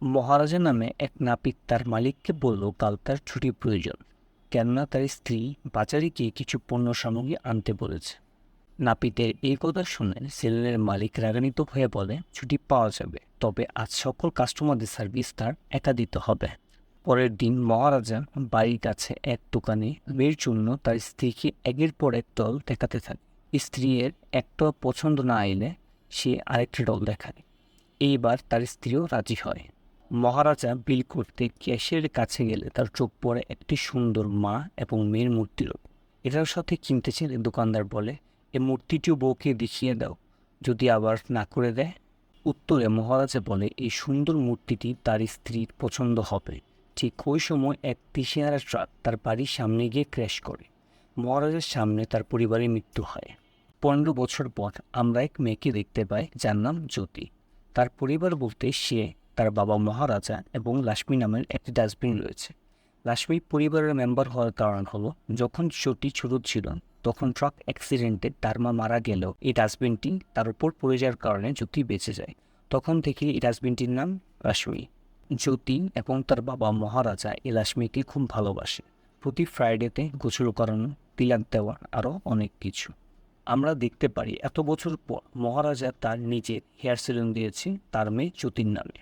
মহারাজা নামে এক নাপিত তার মালিককে বলল কাল তার ছুটি প্রয়োজন, কেননা তার স্ত্রী বাজারে গিয়ে কিছু পণ্য সামগ্রী আনতে বলেছে। নাপিতের এই কথা শুনে সেলুনের মালিক রাগান্বিত হয়ে বলে, ছুটি পাওয়া যাবে, তবে আজ সকল কাস্টমারদের সার্ভিস তার একা দিতে হবে। পরের দিন মহারাজা বাড়ির কাছে এক দোকানে মেয়ের জন্য তার স্ত্রীকে একের পর এক দল দেখাতে থাকে। স্ত্রীর একটা পছন্দ না এলে সে আরেকটা দল দেখায়। এইবার তার স্ত্রীও রাজি হয়। মহারাজা বিল করতে ক্যাশের কাছে গেলে তার চোখ পড়ে একটি সুন্দর মা এবং মেয়ের মূর্তির ওপর। এটার সাথে কিনতে চাইলে দোকানদার বলে, এ মূর্তিটিও বউকে দেখিয়ে দাও, যদি আবার না করে দেয়। উত্তরে মহারাজা বলে, এই সুন্দর মূর্তিটি তার স্ত্রীর পছন্দ হবে। ঠিক ওই সময় এক দিশেহারা ট্রাক তার বাড়ির সামনে গিয়ে ক্র্যাশ করে। মহারাজের সামনে তার পরিবারের মৃত্যু হয়। 15 বছর পর আমরা এক মেয়েকে দেখতে পাই, যার নাম জ্যোতি। তার পরিবার বলতে সে, তার বাবা মহারাজা এবং লাক্ষ্মী নামের একটি ডাস্টবিন রয়েছে। লাক্ষ্মী পরিবারের মেম্বার হওয়ার কারণ হলো, যখন ছোটি ছোট ছিল তখন ট্রাক অ্যাক্সিডেন্টে তার মা মারা গেলেও এই ডাস্টবিনটি তার উপর পড়ে যাওয়ার কারণে জ্যোতি বেঁচে যায়। তখন থেকে এই ডাস্টবিনটির নাম লাক্ষ্মী। জ্যোতি এবং তার বাবা মহারাজা এই লাক্ষ্মীকে খুব ভালোবাসে। প্রতি ফ্রাইডেতে গোসল করানো, তিলক দেওয়া, আরও অনেক কিছু। আমরা দেখতে পারি এত বছর পর মহারাজা তার নিজের হেয়ার সেলুন দিয়েছে তার মেয়ে জ্যোতির নামে।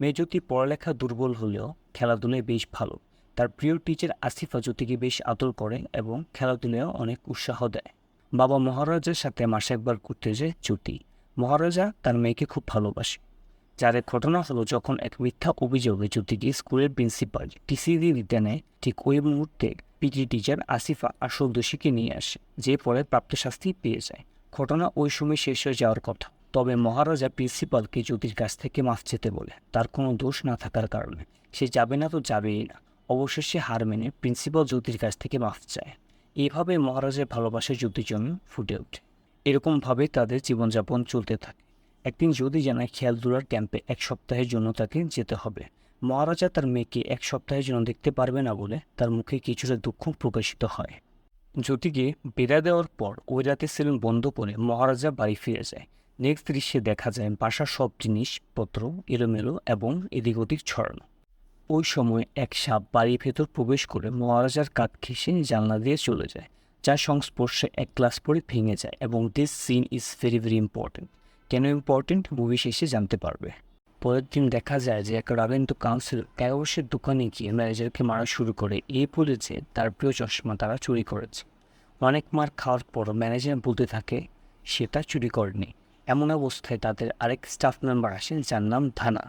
মেয়ে জ্যোতি পড়ালেখা দুর্বল হলেও খেলাধুলায় বেশ ভালো। তার প্রিয় টিচার আসিফা জ্যোতিকে বেশ আদর করে এবং খেলাধুলায়ও অনেক উৎসাহ দেয়। বাবা মহারাজার সাথে মাসে একবার ঘুরতে যায় জ্যোতি। মহারাজা তার মেয়েকে খুব ভালোবাসে। যার এক ঘটনা হলো, যখন এক মিথ্যা অভিযোগে জ্যোতিকে স্কুলের প্রিন্সিপাল টিসি দিতে নেয়, ঠিক ওই মুহূর্তে পিটি টিচার আসিফা আসল দোষীকে নিয়ে আসে, যে পরে প্রাপ্ত শাস্তি পেয়ে যায়। ঘটনা ওই সময় শেষ হয়ে যাওয়ার কথা, তবে মহারাজা প্রিন্সিপালকে জ্যোতির কাছ থেকে মাফ চেতে বলে, তার কোনো দোষ না থাকার কারণে। সে যাবে না তো যাবেই না। অবশেষে হার মেনে প্রিন্সিপাল জ্যোতির কাছ থেকে মাফ চায়। এইভাবে মহারাজের ভালোবাসা জ্যোতির জন্য ফুটে ওঠে। এরকমভাবে তাদের জীবনযাপন চলতে থাকে। একদিন জ্যোতি জানায় খেয়ালদুলার ক্যাম্পে 1 সপ্তাহের জন্য তাকে যেতে হবে। মহারাজা তার মেয়েকে 1 সপ্তাহের জন্য দেখতে পারবে না বলে তার মুখে কিছুটা দুঃখ প্রকাশিত হয়। জ্যোতিকে বিদায় দেওয়ার পর ওই রাতে সেলুন বন্ধ করে মহারাজা বাড়ি ফিরে যায়। নেক্সট দৃশ্যে দেখা যায় বাসার সব জিনিসপত্র এলোমেলো এবং এদিক ওদিক ছড়ানো। ওই সময় এক সাপ বাড়ির ভেতর প্রবেশ করে মহারাজার কাঁধ ঘেঁষে জানলা দিয়ে চলে যায়, যার সংস্পর্শে এক গ্লাস পরে ভেঙে যায়। এবং this scene is very very important. কেন ইম্পর্টেন্ট মুভি শেষে জানতে পারবে। পরের দিন দেখা যায় যে এক রাগেন্দ্র কাউন্সিলর ক্যারোসের দোকানে গিয়ে ম্যানেজারকে মারা শুরু করে, এই বলে যে তার প্রিয় চশমা তারা চুরি করেছে। অনেক মার খাওয়ার পর ম্যানেজার বলতে থাকে সেটা চুরি করেনি। এমন অবস্থায় তাদের আরেক স্টাফ মেম্বার আসেন, যার নাম থানা।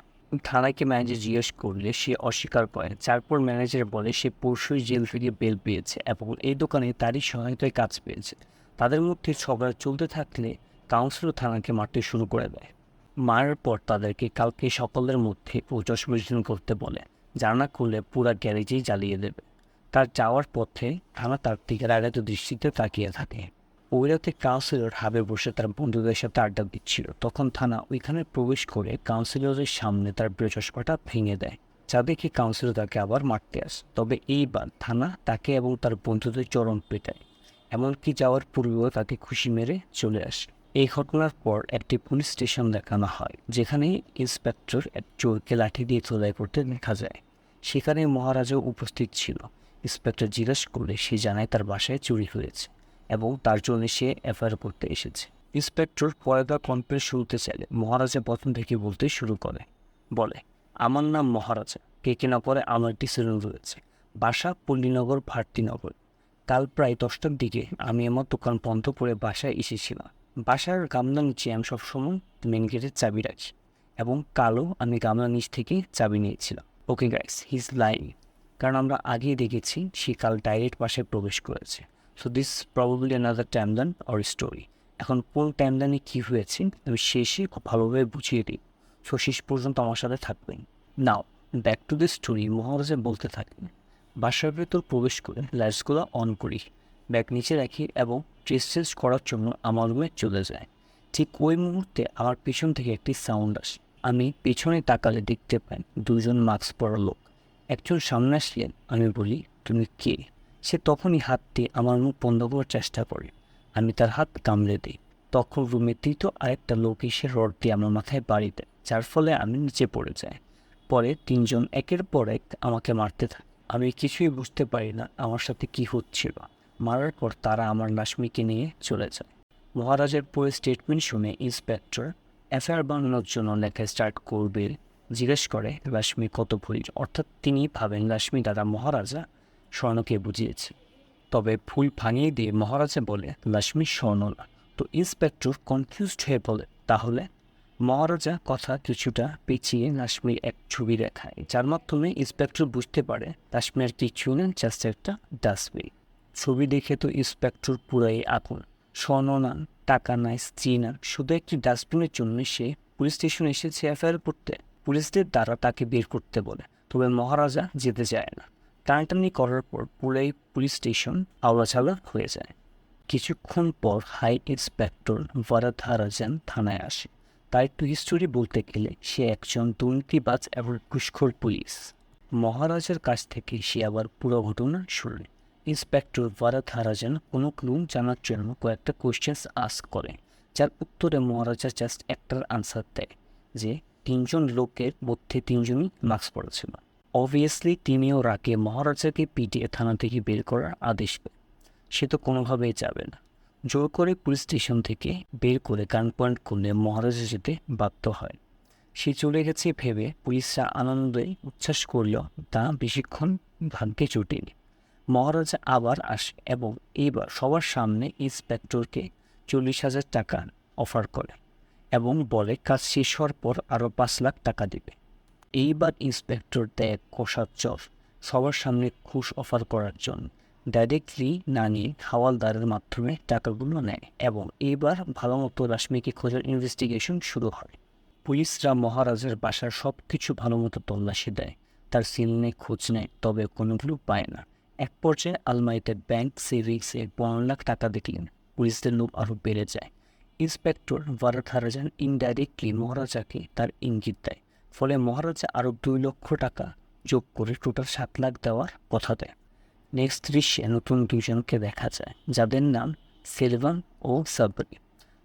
থানাকে ম্যানেজার জিজ্ঞেস করলে সে অস্বীকার করে। তারপর ম্যানেজার বলে সে পরশুই জেল থেকে বেল পেয়েছে এবং এই দোকানে তারই সহায়তায় কাজ পেয়েছে। তাদের মধ্যে ঝগড়া চলতে থাকলে কাউন্সিলর থানাকে মারতে শুরু করে দেয়। মারার পর তাদেরকে কালকে সকলের মধ্যে চশমা বিতরণ করতে বলে, জানা করলে পুরা গ্যারেজেই জ্বালিয়ে দেবে। তার যাওয়ার পথে থানা তার দিকে রাগাত দৃষ্টিতে তাকিয়ে থাকে। ওই রাতে কাউন্সিলর হাবে বসে তার বন্ধুদের সাথে আড্ডা দিচ্ছিল। তখন থানা ওইখানে প্রবেশ করে কাউন্সিলরের সামনে তার প্রিয় চশমাটা ভেঙে দেয়, যা দেখে কাউন্সিলর তাকে আবার মারতে আসে। তবে এইবার থানা তাকে এবং তার বন্ধুদের চরম পেটায়, এমনকি যাওয়ার পূর্বেও তাকে খুশি মেরে চলে আসে। এই ঘটনার পর একটি পুলিশ স্টেশন দেখানো হয়, যেখানে ইন্সপেক্টর এক চোরকে লাঠি দিয়ে তোলাই করতে দেখা যায়। সেখানে মহারাজাও উপস্থিত ছিল। ইন্সপেক্টর জিজ্ঞাসা করলে সে জানায় তার বাসায় চুরি হয়েছে এবং তার জন্য সে এফআইআর করতে এসেছে। ইন্সপেক্টর পয়দা কনফারেন্স শুরুতে চাইলে মহারাজা প্রথম থেকে বলতে শুরু বলে, আমার নাম মহারাজা, কে কেনা পরে আমার একটি সেলুন রয়েছে, বাসা পল্লীনগর ভারতীনগর। কাল প্রায় 10টার দিকে আমি আমার দোকান বন্ধ করে বাসায় এসেছিলাম। বাসার গামলার নিচে আমি সবসময় মেন গেটের চাবি রাখি এবং কালও আমি গামলার নিচ থেকে চাবি নিয়েছিলাম। Okay guys, he is lying, কারণ আমরা আগেই দেখেছি সে কাল ডাইরেক্ট বাসায় প্রবেশ করেছে। So this probably another timeline or story. এখন কোন টাইমলাইনে কী হয়েছে আমি শেষে খুব ভালোভাবে বুঝিয়ে দিই। সো শেষ পর্যন্ত আমার সাথে থাকবেন। নাও ব্যাক টু দ্য স্টোরি। মহারাজা বলতে থাকেন, বাসার ভেতর প্রবেশ করে লাইটসগুলো অন করি, ব্যাগ নিচে রাখি এবং ড্রেস চেঞ্জ করার জন্য আমার রুমে চলে যায়। ঠিক ওই মুহূর্তে আমার পিছন থেকে একটি সাউন্ড আসে। আমি পেছনে তাকালে দেখতে পাই দুজন মাস্ক পরা লোক। একজন সামনে আসলেন। আমি বলি, তুমি কে? সে তখনই হাত দিয়ে আমার মুখ বন্ধ করার চেষ্টা করে। আমি তার হাত কামড়ে দিই। তখন রুমে তৃতীয় আরেকটা লোক এসে রড দিয়ে আমার মাথায় বাড়ি দেয়, যার ফলে আমি নিচে পড়ে যাই। পরে তিনজন একের পর এক আমাকে মারতে থাকে। আমি কিছুই বুঝতে পারি না আমার সাথে কি হচ্ছিল। মারার পর তারা আমার লাশমিকে নিয়ে চলে যায়। মহারাজের পুরো স্টেটমেন্ট শুনে ইন্সপেক্টর এফআইআর বানানোর জন্য লেখা স্টার্ট করবে। জিজ্ঞেস করে লাশমি কত ভুল, অর্থাৎ তিনি ভাবেন লাশমি দ্বারা মহারাজা স্বর্ণকে বুঝিয়েছে। তবে ভুল ভাঙিয়ে দিয়ে মহারাজা বলে লাশমি স্বর্ণ না। তো ইন্সপেক্টর কনফিউজড হয়ে বলে তাহলে? মহারাজা কথা কিছুটা পেঁচিয়ে লাশমির এক ছবি দেখায়, যার মাধ্যমে ইন্সপেক্টর বুঝতে পারে লাশমি আর কিছু না, জাস্ট একটা ডাস্টবিন। ছবি দেখে তো ইন্সপেক্টর পুরাই আগুন। স্বর্ণ না, টাকা নাই, স্ত্রী না, শুধু একটি ডাস্টবিনের জন্য সে পুলিশ স্টেশনে এসেছে এফআইআর করতে। পুলিশদের দ্বারা তাকে বের করতে বলে, তবে মহারাজা যেতে চায় না। টানাটানি করার পর পুরাই পুলিশ স্টেশন আওলাঝালা হয়ে যায়। কিছুক্ষণ পর হাই ইন্সপেক্টর ভারাধারাজান থানায় আসে। তার একটু হিস্টোরি বলতে গেলে সে একজন দুর্নীতিবাজ এবং ঘুষখোর পুলিশ। মহারাজার কাছ থেকে সে আবার পুরো ঘটনা শুনল। ইন্সপেক্টর ভারাধারাজান কোনো ক্লু জানার জন্য কয়েকটা কোয়েশ্চেন্স আস্ক করে, যার উত্তরে মহারাজা জাস্ট একটার আনসার দেয় যে তিনজন লোকের মধ্যে তিনজনই মাস্ক পরেছিল। অবভিয়াসলি তিনিও রাগে মহারাজাকে পিটিয়ে থানা থেকে বের করার আদেশ দেয়। সে তো কোনোভাবেই যাবে না। জোর করে পুলিশ স্টেশন থেকে বের করে গান পয়েন্ট করলে মহারাজা যেতে বাধ্য হয়। সে চলে গেছে ভেবে পুলিশরা আনন্দে উচ্ছ্বাস করলেও তা বেশিক্ষণ ভাগ্যে জুটেনি। মহারাজা আবার আসে এবং এইবার সবার সামনে ইন্সপেক্টরকে 40,000 টাকা অফার করে এবং বলে কাজ শেষ হওয়ার পর আরও 5 লাখ টাকা দেবে। এইবার ইন্সপেক্টর দেয় কষার চর সবার সামনে ঘুষ অফার করার জন্য। ডাইরেক্টলি না নিয়ে হাওয়ালদারের মাধ্যমে টাকাগুলো নেয় এবং এইবার ভালো মতো লাশমিকে খোঁজার ইনভেস্টিগেশন শুরু হয়। পুলিশরা মহারাজের বাসার সব কিছু ভালো মতো তল্লাশি দেয়, তার সিলনে খোঁজ নেয়, তবে কোনোগুলো পায় না। এক পর্যায়ে আলমারিতে ব্যাংক সেভিংসে 15 লাখ টাকা দেখলেন পুলিশদের লোভ আরও বেড়ে যায়। ইন্সপেক্টর ভারাধারাজান ইনডাইরেক্টলি মহারাজাকে তার ইঙ্গিত দেয়, ফলে মহারাজা আরও 2 লক্ষ টাকা যোগ করে টোটাল 7 লাখ দেওয়ার কথা দেয়। নেক্সট দৃশ্যে নতুন দুজনকে দেখা যায়, যাদের নাম সেলভান ও সাবরি।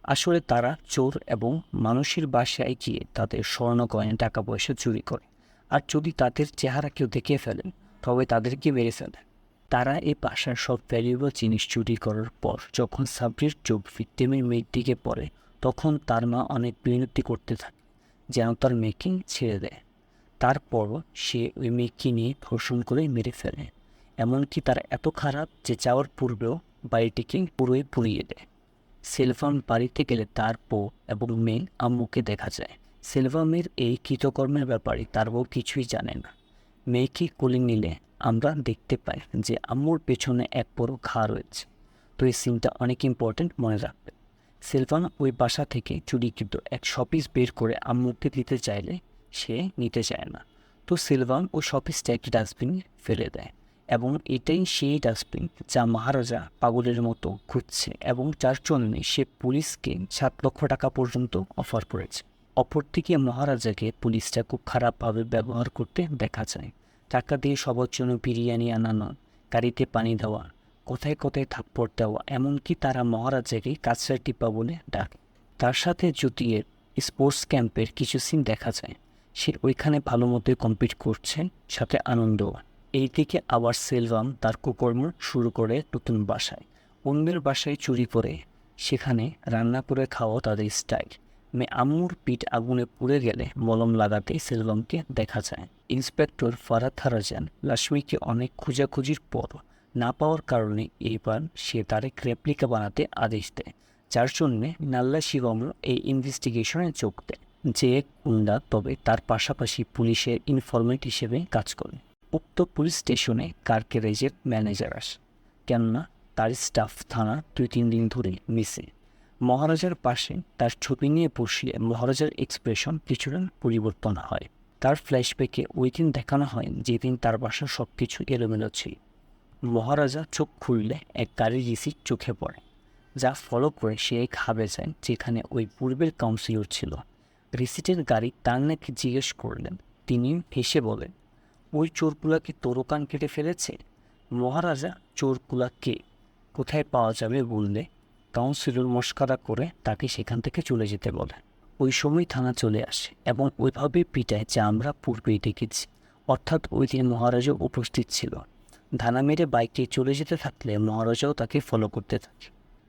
আসলে তারা চোর এবং মানুষের বাসায় গিয়ে তাদের স্বর্ণ গয়না টাকা পয়সা চুরি করে, আর যদি তাদের চেহারা কেউ দেখে ফেলেন তবে তাদেরকে মেরে ফেলে। তারা এই বাসার সব ভ্যালুয়েবল জিনিস চুরি করার পর যখন সাবরির চোখ ভিক্টিমের মেয়ের দিকে পড়ে, তখন তার মা অনেক বিনতি করতে থাকে যেন তার মেয়েকে ছেড়ে দেয়। তারপরও সে ওই মেয়েকে নিয়ে ধর্ষণ করে মেরে ফেলে। এমনকি তারা এত খারাপ যে যাওয়ার পূর্বেও বাড়িটিকে পুরোই পুড়িয়ে দেয়। সেলভাম বাড়িতে গেলে তার বউ এবং মেয়ে আম্মুকে দেখা যায়। সেলভামের এই কৃতকর্মের ব্যাপারে তার বউ কিছুই জানে না। মেয়েকে কোলে নিলে আমরা দেখতে পাই যে আম্মুর পেছনে এক বড় ঘা রয়েছে। তো এই সিনটা অনেক ইম্পর্ট্যান্ট, মনে রাখবে। সেলভান ওই বাসা থেকে চুরিকৃত এক শপিস বের করে আম্মুকে দিতে চাইলে সে নিতে চায় না। তো সেলভান ওই শপিসটা একটি ডাস্টবিনে ফেলে দেয় এবং এটাই সেই ডাস্টবিন যা মহারাজা পাগলের মতো খুঁজছে এবং যার জন্যে সে পুলিশকে 7 লক্ষ টাকা পর্যন্ত অফার করেছে। অপরদিকে মহারাজাকে পুলিশটা খুব খারাপভাবে ব্যবহার করতে দেখা যায়। টাকা দিয়ে সবার জন্য বিরিয়ানি আনানো, গাড়িতে পানি দেওয়া, কোথায় কোথায় থাপ্পড় দেওয়া, এমনকি তারা মহারাজাকে কাছরা টিপা বলে ডাকে। তার সাথে জ্যোতিয়ের স্পোর্টস ক্যাম্পের কিছু সিন দেখা যায়। সে ওইখানে ভালো মতোই কম্পিট করছে, সাথে আনন্দও। এইদিকে আবার সেলভাম তার কুকর্ম শুরু করে নতুন বাসায়। অন্যের বাসায় চুরি করে সেখানে রান্না করে খাওয়া তাদের স্টাইল। মেয়ে আম্মুর পিঠ আগুনে পুড়ে গেলে মলম লাগাতে সেলভামকে দেখা যায়। ইন্সপেক্টর ভারাধারাজান লাশমিকে অনেক খোঁজাখুঁজির পর না পাওয়ার কারণে এইবার সে তার এক রেপ্লিকা বানাতে আদেশ দেয়, যার জন্যে নাল্লা শিবমও এই ইনভেস্টিগেশনে যোগ দেয়। যে গুন্ডা, তবে তার পাশাপাশি পুলিশের ইনফরমেন্ট হিসেবে কাজ করে। উক্ত পুলিশ স্টেশনে কার গ্যারেজের ম্যানেজার আসে, কেননা তার স্টাফ থানা 2-3 দিন ধরে মিসে। মহারাজার পাশে তার ছবি নিয়ে বসলে মহারাজার এক্সপ্রেশন কিছুটা পরিবর্তন হয়। তার ফ্ল্যাশব্যাকে ওই দিন দেখানো হয় যেদিন তার বাসার সব কিছু এলোমেলো ছিল। মহারাজা চোখ খুললে এক গাড়ির রিসিট চোখে পড়ে, যা ফলো করে সে এক হাবে যায় যেখানে ওই পূর্বের কাউন্সিলর ছিল। রিসিটের গাড়ি তার নাকি জিজ্ঞেস করলেন, তিনি হেসে বলেন, ওই চোরগুলাকে তোরও কান কেটে ফেলেছে। মহারাজা চোরগুলা কে, কোথায় পাওয়া যাবে বললে কাউন্সিলর মস্কারা করে তাকে সেখান থেকে চলে যেতে বলে। ওই সময় থানা চলে আসে এবং ওইভাবে পিটায় যা আমরা পূর্বেই দেখেছি, অর্থাৎ ওই দিন মহারাজও উপস্থিত ছিল। ধানা মেরে বাইকটি চলে যেতে থাকলে মহারাজাও তাকে ফলো করতে থাকে।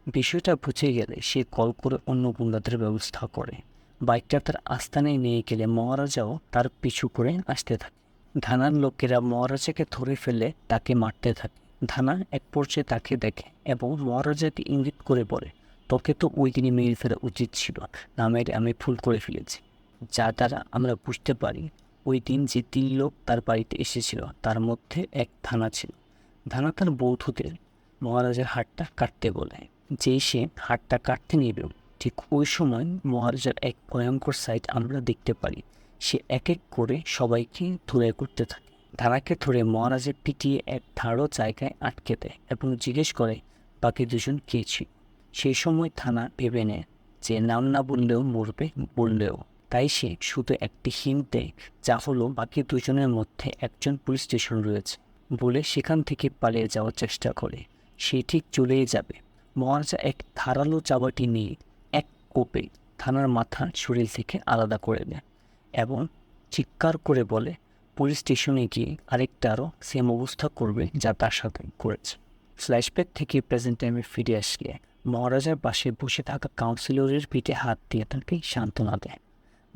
বিষয়টা বুঝে গেলে সে কল করে অন্য গুন্ডাদের ব্যবস্থা করে। বাইকটা তার আস্তানায় নিয়ে গেলে মহারাজাও তার পিছু করে আসতে থাকে। ধানার লোকেরা মহারাজাকে ধরে ফেলে তাকে মারতে থাকে। ধানা এক পর্যায়ে তাকে দেখে এবং মহারাজাকে ইঙ্গিত করে বলে, তোকে তো ওই দিনই মেরে ফেলা উচিত ছিল, না মেরে আমি ভুল করে ফেলেছি। যা দ্বারা আমরা বুঝতে পারি ওই দিন যে 3 লোক তার বাড়িতে এসেছিল তার মধ্যে এক ধানা ছিল। ধানা তার বৌদ্ধদের মহারাজার হাতটা কাটতে বলে। যেই সে হাতটা কাটতে নেবে ঠিক ওই সময় মহারাজার এক ভয়ঙ্কর সাইট আমরা দেখতে পারি। সে এক এক করে সবাইকে ধরে করতে থাকে। ধানাকে ধরে মহারাজের পিটিয়ে এক ধারো জায়গায় আটকে দেয় এবং জিজ্ঞেস করে বাকি দুজন কে ছিল। সেই সময় থানা ভেবে নেয় যে নাম না বললেও মরবে, বললেও। তাই সে শুধু একটি হিন্ট দেয়, যা হলো বাকি দুজনের মধ্যে একজন পুলিশ স্টেশন রয়েছে বলে সেখান থেকে পালিয়ে যাওয়ার চেষ্টা করে। সে ঠিক চলেই যাবে, মহারাজা এক ধারালো চাবাটি নিয়ে এক কোপে থানার মাথা শরীর থেকে আলাদা করে দেয় এবং চিৎকার করে বলে পুলিশ স্টেশনে গিয়ে আরেকটারও সেম অবস্থা করবে যা তার সাথে করেছে। ফ্ল্যাশব্যাক থেকে প্রেজেন্ট টাইমে ফিরে আসলে মহারাজার পাশে বসে থাকা কাউন্সিলরের পিঠে হাত দিয়ে তাকে সান্ত্বনা দেয়।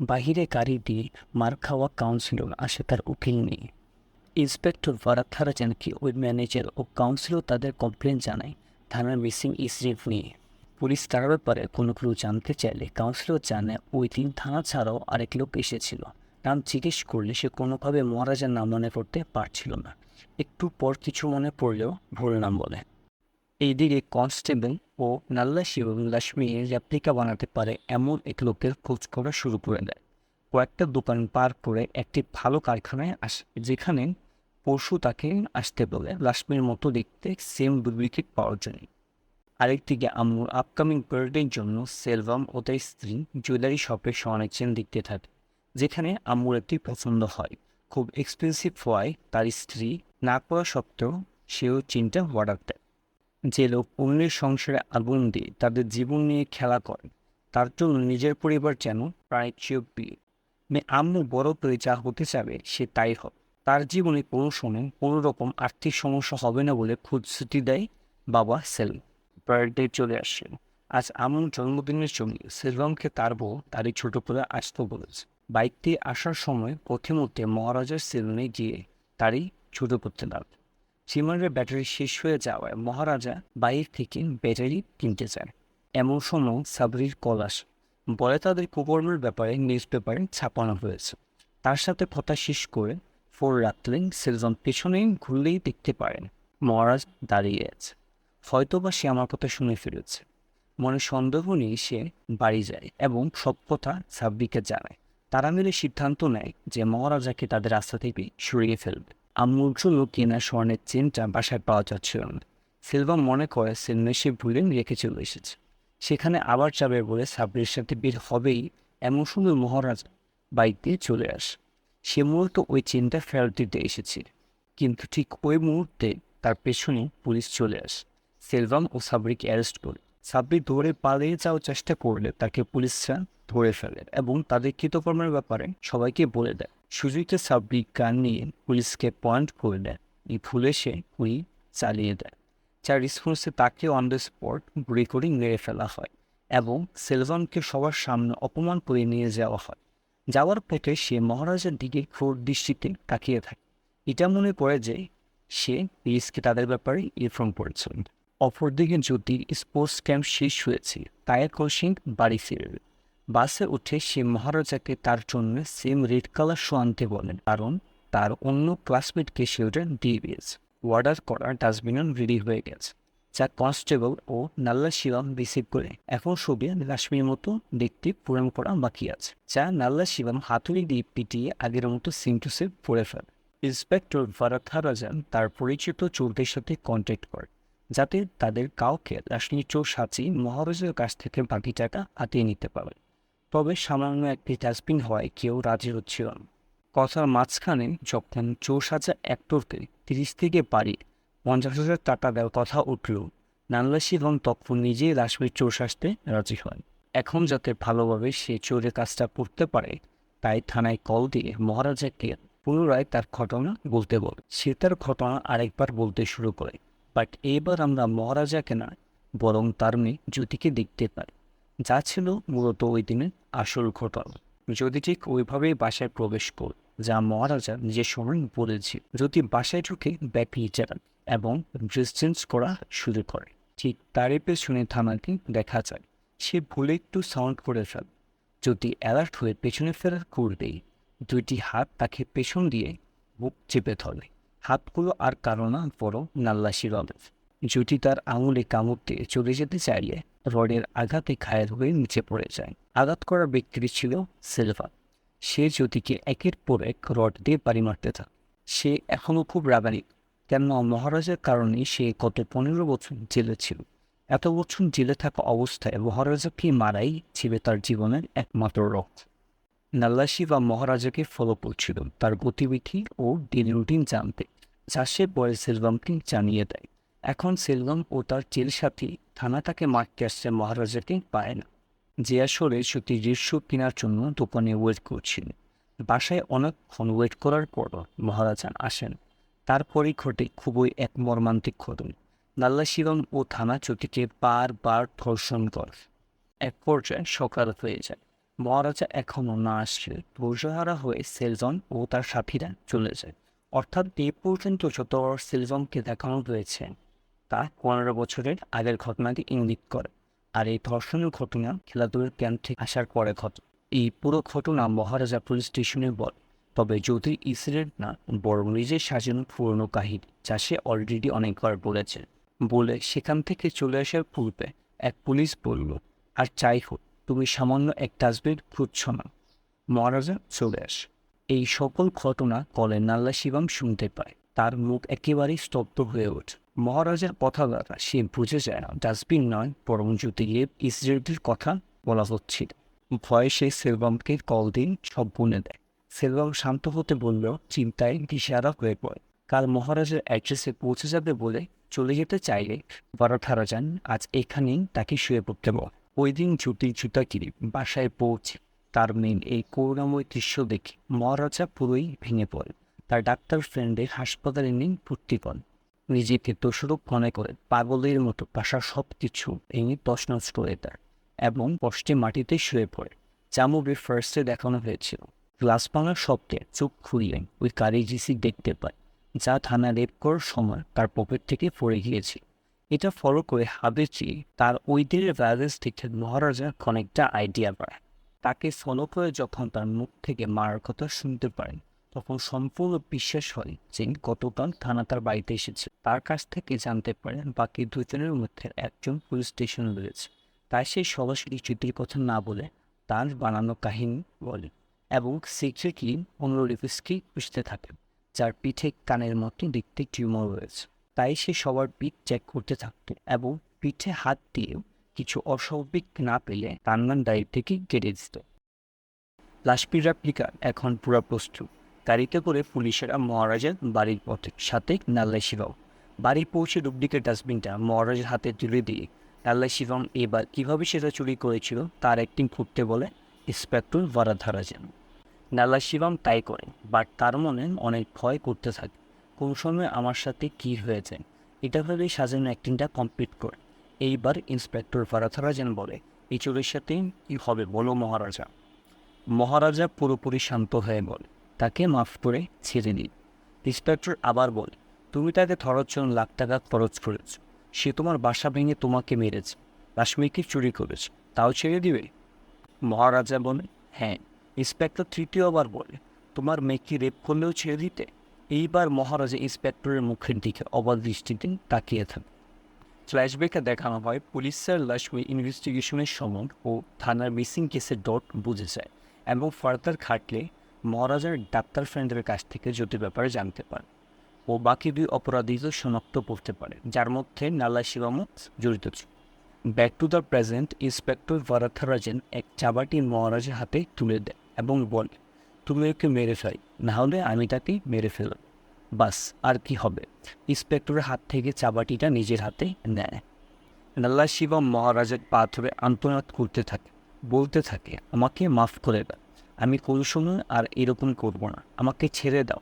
বাহিরে গাড়ি দিয়ে মার খাওয়া কাউন্সিলর আসে তার উকিল নিয়ে। ইন্সপেক্টর ভারাথারাজানকে ওই ম্যানেজার ও কাউন্সিলর তাদের কমপ্লেন জানায় থানার মিসিং ইসরিফ নিয়ে। পুলিশ তার ব্যাপারে কোনো ক্লু জানতে চাইলে কাউন্সিলর জানায় ওই দিন থানা ছাড়াও আরেক লোক এসেছিল। নাম জিজ্ঞেস করলে সে কোনোভাবে মহারাজার নাম মনে করতে পারছিল না। একটু পর কিছু মনে পড়লেও ভুল নাম বলে। এইদিকে কনস্টেবল ও নাল্লা শিব লক্ষ্মীর রেপ্লিকা বানাতে পারে এমন এক লোকের খোঁজ করা শুরু করে দেয়। কয়েকটা দোকান পার করে একটি ভালো কারখানায় আসে, যেখানে পরশু তাকে আসতে বলে লক্ষ্মীর মতো দেখতে সেম ডুপ্লিকেট পাওয়ার জন্য। আরেকদিকে আম্মুর আপকামিং বার্থডের জন্য সেলভাম ও তার স্ত্রী জুয়েলারি শপে অনেক চেন দেখতে থাকে, যেখানে আম্মুর একটি পছন্দ হয়। খুব এক্সপেন্সিভ হওয়ায় তার স্ত্রী না করা সত্ত্বেও সেও চেনটা অর্ডার দেয়। যে লোক অন্যের সংসারে আগুন দিয়ে তাদের জীবন নিয়ে খেলা করে, তার জন্য নিজের পরিবার যেন প্রায় চোখ বিয়ে। আম্মু বড় করে যা হতে চাবে সে তাই হবে। তার জীবনে কোনো সময় কোনো রকম আর্থিক সমস্যা হবে না বলে প্রতিশ্রুতি দেয় বাবা সেলভাম। বার্থডে চলে আসে। আজ আম্মুর জন্মদিনের জন্য সেলভামকে তার বউ তারই ছোট করে আসতে বলেছে। বাইক দিয়ে আসার সময় পথে মধ্যে মহারাজার সেলুনে গিয়ে তারই ছোট করতে লাগবে। সিমারের ব্যাটারি শেষ হয়ে যাওয়ায় মহারাজা বাইরে থেকে ব্যাটারি কিনতে চান। এমন সময় সাবরির কল আসে, বলে তাদের কুকর্মের ব্যাপারে নিউজ পেপারে ছাপানো হয়েছে। তার সাথে কথা শেষ করে ফোন রাখলেন। সেলভাম পেছনে ঘুরলেই দেখতে পারেন মহারাজ দাঁড়িয়ে আছে। হয়তোবা সে আমার কথা শুনে ফিরেছে। মনে সন্দেহ নেই সে বাড়ি যায় এবং সব কথা সাব্বিকে জানায়। তারা মিলে সিদ্ধান্ত নেয় যে মহারাজাকে তাদের রাস্তা থেকে সরিয়ে ফেলবে। আম্মুর জন্য কেনা স্বর্ণের চেনটা বাসায় পাওয়া যাচ্ছিল না। সেলভাম মনে করে সেলনে সে ভুলে রেখে চলে এসেছে, সেখানে আবার যাবে বলে সাব্বির সাথে বের হবেই এমন সময় মহারাজা বাইক দিয়ে চলে আসে। সে মূলত ওই চেনটা ফেরত দিতে এসেছে, কিন্তু ঠিক ওই মুহূর্তে তার পেছনে পুলিশ চলে আসে। সেলভাম ও সাবরিকে অ্যারেস্ট করে। সাব্বির দৌড়ে পালিয়ে যাওয়ার চেষ্টা করলে তাকে পুলিশরা ধরে ফেলে এবং তাদের কৃতকর্মের ব্যাপারে সবাইকে বলে দেয়। সুযোগে সাব্বির গান নিয়ে পুলিশকে পয়েন্ট করে দেয়। এই ভুলে সে গুলি চালিয়ে দেয়, যার রেসপন্সে তাকে অন দ্য স্পট গুলি করে মেরে ফেলা হয় এবং সেলভামকে সবার সামনে অপমান করে নিয়ে যাওয়া হয়। যাওয়ার পথে সে মহারাজের দিকে ক্রোধ দৃষ্টিতে তাকিয়ে থাকে। এটা মনে পড়ে যে সে পুলিশকে তাদের ব্যাপারে ইনফর্ম করেছিল। অপরদিকে যদি স্পোর্টস ক্যাম্প শেষ হয়েছে, তায়েকুল সিং বাড়ি ফিরবে। বাসে উঠে সে মহারাজাকে তার জন্য সেম রেড কালার শো আনতে বলেন, কারণ তার অন্য ক্লাসমেটকে সে ওটা দিয়ে দিয়েছে। অর্ডার করা ডাস্টবিনও রেডি হয়ে গেছে, যা কনস্টেবল ও নাল্লা শিবম রিসিভ করে। এখন ছবি লাক্ষ্মীর মতো দেখতে পূরণ করা বাকি আছে, যা নাল্লা শিবম হাতুড়ি দিয়ে পিটিয়ে আগের মতো সিম টু সেভ পড়ে ফেলে। ইন্সপেক্টর ভারাথারাজান তার পরিচিত চোরদের সাথে কন্ট্যাক্ট করে, যাতে তাদের কাউকে লাক্ষ্মীর চোর সাজিয়ে মহারাজের কাছ থেকে বাকি টাকা হাতিয়ে নিতে পারে। তবে সামান্য একটি ডাস্টবিন হওয়ায় কেউ রাজি হচ্ছিল না। কথার মাঝখানে যখন চোর সাজা অ্যাক্টরকে 30 থেকে বাড়ি 50,000 টাকা দেওয়ার কথা উঠল, নাল্লা শিবম তখন নিজেই লাক্ষ্মীর চোর সাজতে রাজি হয়। এখন যাতে ভালোভাবে সে চোরের কাজটা করতে পারে, তাই থানায় কল দিয়ে মহারাজাকে পুনরায় তার ঘটনা বলতে বলে। সে তার ঘটনা আরেকবার বলতে শুরু করে, বাট এবার আমরা মহারাজাকে না, বরং তার মেয়ে জ্যোতিকে দেখতে পাই, যা ছিল মূলত ওই দিনের আসল ঘটনা। যদি ঠিক ওইভাবেই বাসায় প্রবেশ করে, যা মহারাজা নিজের সময় বলেছে। যদি বাসায় ঢুকে ব্যাগ নিচে রাখে এবং ড্রেস চেঞ্জ করা শুরু করে, ঠিক তারই পেছনে থানাকে দেখা যায়। সে ভুলে একটু সাউন্ড করে ফেলে। যদি অ্যালার্ট হয়ে পেছনে ফেরার করবেই, দুইটি হাত তাকে পেছন দিয়ে বুক চেপে ধরে। হাতগুলো আর কারো না, বড় নাল্লাশি রডের। যদি তার আঙুলে কামড় দিয়ে চলে যেতে চাইলে, রডের আঘাতে ঘায়েল হয়ে নিচে পড়ে যায়। আঘাত করা ব্যক্তিটি ছিল সিলভা। সে জ্যোতিকে একের পর এক রড দিয়ে বাড়ি মারতে থাকে। সে এখনও খুব রাগান্বিত, কেননা মহারাজার কারণে সে গত 15 বছর জেলে ছিল। এত বছর জেলে থাকা অবস্থায় মহারাজাকে মারাই ছিল তার জীবনের একমাত্র লক্ষ্য। নাল্লাশি বা মহারাজাকে ফলো করছিল তার গতিবিধি ও ডেলি রুটিন জানতে, যা সে পরে সেলভামকে জানিয়ে দেয়। এখন সেলভাম ও তার জেল সাথী থানা তাকে মারতে আসছে, মহারাজাকে পায় না, যে আসলে সত্যি দৃশ্য কেনার জন্য দোকানে ওয়েট করছিল। বাসায় অনেকক্ষণ ওয়েট করার পর মহারাজা আসেন। তারপরেই ঘটে খুবই এক মর্মান্তিক ঘটনা। নাল্লাশিরন ও থানা চৌকিকে বারবার ধর্ষণ করে। এক পর্যায়ে সকাল হয়ে যায়। মহারাজা এখনও না আসলে ধৈর্যহারা হয়ে সেলজন ও তার সাথীরা চলে যায়। অর্থাৎ এই পর্যন্ত যত সেলজনকে দেখানো হয়েছে তা 15 বছরের আগের ঘটনাটি ইঙ্গিত করে। আর এই ধর্ষণের ঘটনা খেলাধুলার ক্যাম্প থেকে আসার পরে ঘটে। এই পুরো ঘটনা মহারাজা পুলিশ স্টেশনে বলে, তবে যদি ইনসিডেন্ট না, বরং নিজের সাজানো পুরনো কাহিনী, যা সে অলরেডি অনেকবার বলেছে। বলে সেখান থেকে চলে আসার পূর্বে এক পুলিশ বলল, আর যাই হোক, তুমি সামান্য এক ডাস্টবিন খুঁজছ না। মহারাজা চলে আসে। এই সকল ঘটনা কলে নাল্লা শিবম শুনতে পায়। তার মুখ একেবারেই স্তব্ধ হয়ে ওঠে। মহারাজার কথা দ্বারা সে বুঝে যায় না ডাস্টবিন নয়, বরং জ্যোতিকে ইসরায়েলদের কথা বলা হচ্ছিল। ভয়ে সে সেলভামকে কল দিয়ে সব বলে দেয়। সেলভাম শান্ত হতে বললেও চিন্তায় দিশেহারা হয়ে পড়ে। কাল মহারাজার অ্যাড্রেসে পৌঁছে যাবে বলে চলে যেতে চাইলে ভারাথারাজান আজ এখানেই তাকে শুয়ে পড়তে বলে। ওই দিন জ্যোতি জুতাকিরি বাসায় পৌঁছে তার মেন এই করুণাময় দৃশ্য দেখে মহারাজা পুরোই ভেঙে পড়ে। তার ডাক্তার ফ্রেন্ডের হাসপাতালে নিয়ে ভর্তি করেন। নিজেকে দোষারোপ মনে করে পাগলের মতো বাসার সব কিছু ভেঙে তছনছ করে দেয় এবং কষ্টে মাটিতে শুয়ে পড়ে। যা মুভি ফার্স্টে দেখানো হয়েছিল। গ্লাস ভাঙার শব্দে চোখ খুললেন ওই কারি জিসি দেখতে পায়, যা থানা রেপ করার সময় তার পকেট থেকে পড়ে গিয়েছে। এটা ফলো করে হাবেচি তার ওই দিনের ভ্যালেন্স থেকে মহারাজা অনেকটা আইডিয়া পায়। তাকে ফলো করে যখন তার মুখ থেকে মারার কথা শুনতে পারেন, তখন সম্পূর্ণ বিশ্বাস হয় যে গতকাল থানা তার বাড়িতে এসেছে। তার কাছ থেকে জানতে পারেন বাকি দুজনের মধ্যে একজন পুলিশ স্টেশনে রয়েছে। তাই সে সরাসরি চিঠির কথা না বলে তার বানানো কাহিনী বলে এবং সিক্রেটলি অনুলিপিসকে খুঁজতে থাকে, যার পিঠে কানের মতো দেখতে টিউমার রয়েছে। তাই সে সবার পিঠ চেক করতে থাকতো এবং পিঠে হাত দিয়েও কিছু অস্বাভাবিক না পেলে কান্নান ডায়েরি থেকে কেটে দিত। লাশপির রেপ্লিকা এখন পুরো প্রস্তুত। গাড়িতে করে পুলিশেরা মহারাজের বাড়ির পথে, সাথে নাল্লাই শিবম। বাড়ি পৌঁছে ডুপ্লিকেট ডাস্টবিনটা মহারাজের হাতে তুলে দিয়ে নাল্লাই শিবম এবার কীভাবে সেটা চুরি করেছিল তার অ্যাক্টিং করতে বলে ইন্সপেক্টর ভারাথারাজান। নাল্লাই শিবম তাই করে, বাট তার মনে অনেক ভয় করতে থাকে কোন সময় আমার সাথে কী হয়েছে। এটা ভেবেই সাজানো অ্যাক্টিংটা কমপ্লিট করে এইবার ইন্সপেক্টর ভারাথারাজান বলে, এই চোরের সাথে কী হবে বলো মহারাজা। মহারাজা পুরোপুরি শান্ত হয়ে বলে, তাকে মাফ করে ছেড়ে দিন। ইন্সপেক্টর আবার বলে, তুমি তাকে ধরার জন্য লাখ টাকা খরচ করেছ। সে তোমার বাসা ভেঙে তোমাকে মেরেছে, কাশ্মীরকে চুরি করেছে, তাও ছেড়ে দিবে? মহারাজা বলে, হ্যাঁ। ইন্সপেক্টর তৃতীয়বার বলে, তোমার মেয়েকে রেপ করলেও ছেড়ে দিতে? এইবার মহারাজা ইন্সপেক্টরের মুখের দিকে অবাক দৃষ্টিতে তাকিয়ে থাকে। ফ্ল্যাশব্যাকে দেখানো হয় পুলিশ স্যার লাশমি ইনভেস্টিগেশনের সময় ও থানার মিসিং কেসের ডট বুঝে যায় এবং ফার্দার খাটলে মহারাজার ডাক্তার ফ্রেন্ডের কাছ থেকে জ্যোতি ব্যাপারে জানতে পারে ও বাকি 2 অপরাধীদের শনাক্ত করতে পারে, যার মধ্যে নাল্লা শিবমও জড়িত ছিল। Back to the present, inspector Varatharajan এক চাবাটি মহারাজের হাতে তুলে দেয় এবং বলে, তুমি ওকে মেরে ফেল, নাহলে আমি তাকে মেরে ফেল। বাস, আর কি হবে? ইন্সপেক্টরের হাত থেকে চাবাটিটা নিজের হাতে নেয়। নাল্লা শিবম মহারাজের পা ধরে আন্তনাদ করতে থাকে বলতে থাকে, আমাকে মাফ করে দাও, আমি কোনো সময় আর এরকম করব না, আমাকে ছেড়ে দাও।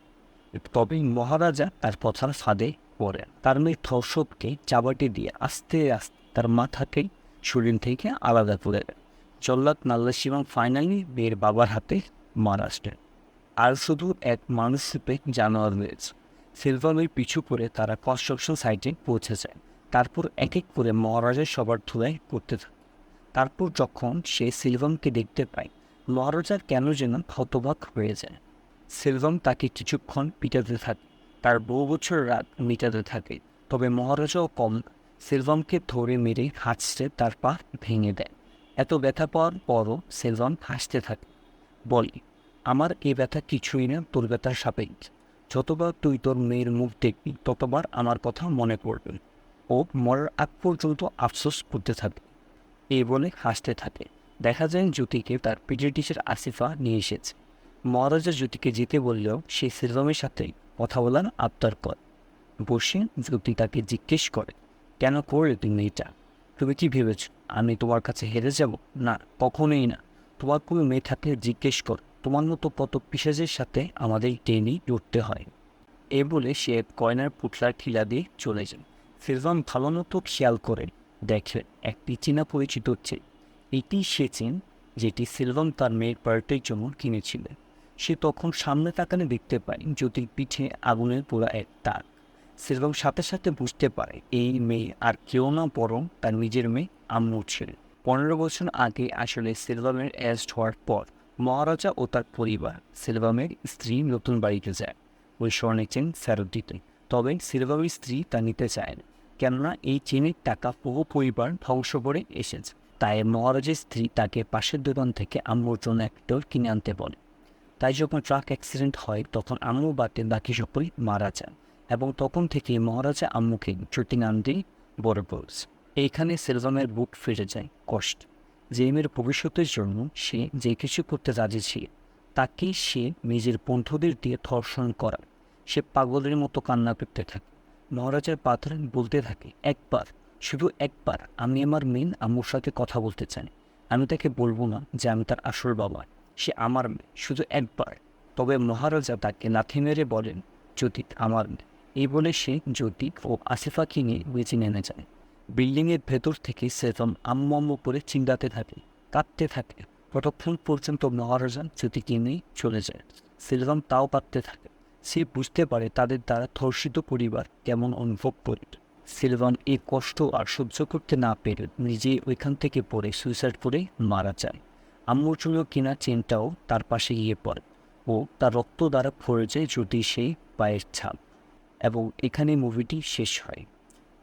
তবেই মহারাজা তার কথার ফাঁদে পড়েন। তার মেয়ে ধর্ষককে চাবাটি দিয়ে আস্তে আস্তে তার মাথাকে শরীর থেকে আলাদা করে দেন। জল্লাদ নাল্লাশিবাং ফাইনালি মেয়ের বাবার হাতে মারা আসলেন। আর শুধু এক মানুষ রূপে জানোয়ার রয়েছে। সিলভামের পিছু করে তারা কনস্ট্রাকশন সাইটে পৌঁছে যায়। তারপর এক এক করে মহারাজের সবার ধুলাই করতে থাকে। তারপর যখন সে সিলভামকে দেখতে পায়, মহারাজার কেন যেন হতবাক হয়ে যায়। সিলভাম তাকে কিছুক্ষণ পিটাতে থাকে, তার বহু বছর রাগ মিটাতে থাকে। তবে মহারাজাও কম সিলভামকে ধরে মেরে হাঁচড়ে তার পা ভেঙে দেয়। এত ব্যথা পাওয়ার পরও সিলভাম হাসতে থাকে, বলে, আমার এ ব্যথা কিছুই না তোর ব্যথার সাপেক্ষে। যতবার তুই তোর মেয়ের মুখ দেখবি ততবার আমার কথা মনে পড়বে। ও মরার আগ পর্যন্ত আফসোস করতে থাকে। এই বলে হাসতে থাকে। দেখা যায় জ্যোতিকে তার পিটি টিচার আসিফা নিয়ে এসেছে। মহারাজা জ্যোতিকে যেতে বললেও সে সিলভামের সাথে কথা বলার আবদার করে। বসে জ্যোতি তাকে জিজ্ঞেস করে, কেন করলে তুমি এটা? তুমি কি ভেবেছ আমি তোমার কাছে হেরে যাব? না, কখনোই না। তোমার কোনো মেয়ে থাকলে জিজ্ঞেস কর, তোমার মতো কত পিশাচের সাথে আমাদের টেনে লড়তে হয়। এ বলে সে এক কয়নার পুটলার খিলা দিয়ে চলে যায়। সিলভাম ভালো মতো খেয়াল করে দেখে একটি চীনা পরিচিত চেন। এটি সে চেন যেটি সিলভাম তার মেয়ের বার্থডের জন্য কিনেছিলেন। সে তখন সামনে তাকানে দেখতে পায় জ্যোতির পিঠে আগুনের পোড়া এক দাগ। সিলভাম সাথে সাথে বুঝতে পারে এই মেয়ে আর কেউ না বরং তার নিজের মেয়ে আম্মু ছিল। 15 বছর আগে আসলে সিলভামের অ্যারেস্ট হওয়ার পর মহারাজা ও তার পরিবার সিলভামের স্ত্রী নতুন বাড়িতে যায় ওই স্বর্ণের চেন ফেরত দিতে। তবে সিলভামের স্ত্রী তা নিতে চায় না, কেননা এই চেনের টাকা বহু পরিবার ধ্বংস করে এসেছে। তাই মহারাজের স্ত্রী তাকে পাশের দোকান থেকে আম্মুর জন্য একটা কিনে আনতে বলে। তাই যখন ট্রাক অ্যাক্সিডেন্ট হয় তখন আম্মু বাদে বাকি সকলেই মারা যান, এবং তখন থেকে মহারাজা আম্মুকে শুটিং আনতেই বড় বলছে। এইখানে সিলভামের বুক ফিরে যায় কষ্ট। যে মেয়ের ভবিষ্যতের জন্য সে যে কিছু করতে রাজি ছিল, তাকে সে নিজের বন্ধুদের দিয়ে ধর্ষণ করা। সে পাগলের মতো কান্না করতে থাকে। মহারাজার পাথর বলতে থাকে, একবার, শুধু একবার আমি আমার মেন আম্মুর সাথে কথা বলতে চাই। আমি তাকে বলবো না যে আমি তার আসল বাবা, সে আমার মেয়ে, শুধু একবার। তবে মহারাজা তাকে লাথি মেরে বলেন, জ্যোতি আমার মেয়ে। এই বলে সে জ্যোতি ও আসিফাকে নিয়ে বেঁচে নেমে যায়। বিল্ডিংয়ের ভেতর থেকে সিলভাম আম্মু আম্মু করে চিল্লাতে থাকে, কাঁদতে থাকে। ততক্ষণ পর্যন্ত মহারাজা জ্যোতিকে নিয়ে চলে যায়। সিলভাম তাও কাঁদতে থাকে। সে বুঝতে পারে তাদের দ্বারা ধর্ষিত পরিবার কেমন অনুভব করে। সিলভান এই কষ্ট আর সহ্য করতে না পেরে নিজে ওইখান থেকে পড়ে সুইসাইড করে মারা যায়। আম্মুর জন্য কেনা চেনটাও তার পাশে গিয়ে পড়ে ও তার রক্ত দ্বারা ভরে যায় যদি সেই পায়ের ছাপ। এবং এখানে মুভিটি শেষ হয়।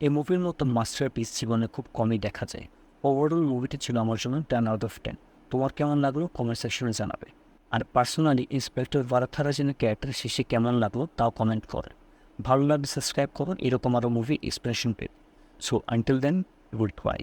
এই মুভির মতো মাস্টারপিস জীবনে খুব কমই দেখা যায়। ওভারঅল মুভিটি ছিল আমার জন্য 10 আউট অফ 10। তোমার কেমন লাগলো কমেন্ট সেকশনে জানাবে। আর পার্সোনালি ইন্সপেক্টর ভারাথারাজনের ক্যারেক্টার শেষে কেমন লাগলো তাও কমেন্ট করে। ভালো লাগলে সাবস্ক্রাইব করুন এরকম আরও মুভি ইন্সপিরেশন পেতে। So until then, good bye.